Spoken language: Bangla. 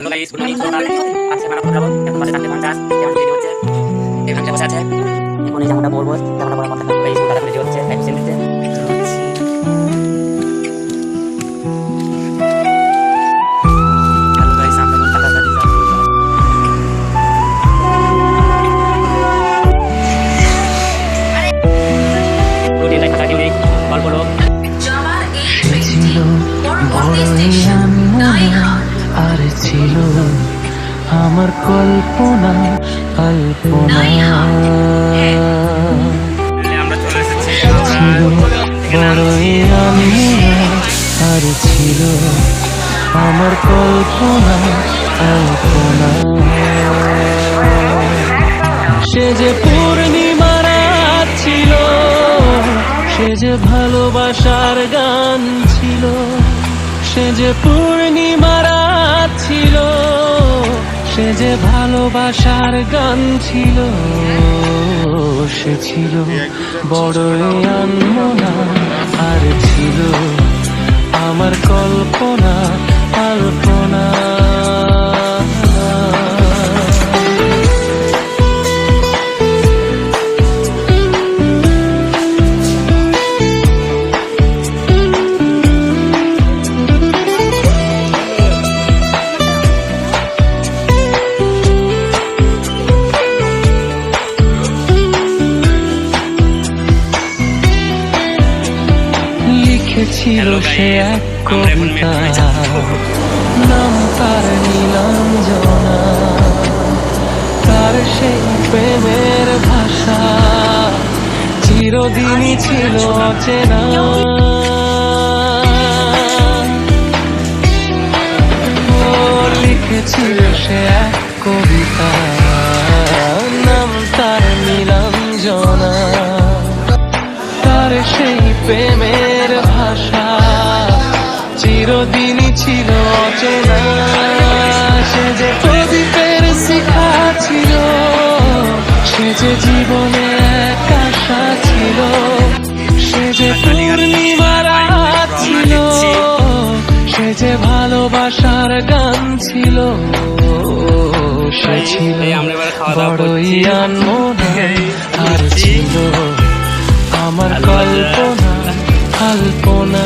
Hello guys, good morning. আজকে মারাথন যাবো। এখন বাজে 4:50। এখন রেডি হচ্ছে, এখানে বসে আছে। এখন এই জামাটা পরবো, জামাটা পরা কথা গাইস, দাদা রেডি হচ্ছে, টাইম সেন্ড দিতে। হ্যালো গাইস, আমরা টাকা গাড়ি যাচ্ছি। রুটি লাইক টাকা দিই, কল করো। জামার এই ট্রেনটি পরবর্তী স্টেশন নাইহাট। আর ছিল আমার কল্পনা কল্পনা আমরা চলে এসেছি। ছিল বড়ই আনমনা আর ছিল আমার কল্পনা কল্পনা সে যে পূর্ণিমা রাত ছিল, সে যে ভালোবাসার গান ছিল, সে যে পূর্ণিমা রাত ছিল, সে যে ভালোবাসার গান ছিল, সে ছিল বড়ই আনমনা আর ছিল আমার কল্পনা কল্পনা ছিল সে এক কবিতা, নাম তার নীলাঞ্জনা, তার সেই প্রেমের ভাষা চিরদিনই ছিল অচেনা। ও লিখেছিল সে এক কবিতা, নাম তার নীলাঞ্জনা, তার সেই প্রেমের ভাষা চিরদিনই ছিল অচেনা। সে যে প্রদীপের শিখা ছিল, সে যে জীবনে এক আশা ছিল, সে যে পূর্ণিমা রাত ছিল, সে যে ভালোবাসার গান ছিল, সে ছিল বড়ই আনমনা আর ছিল আমার কল্পনা কল্পনা।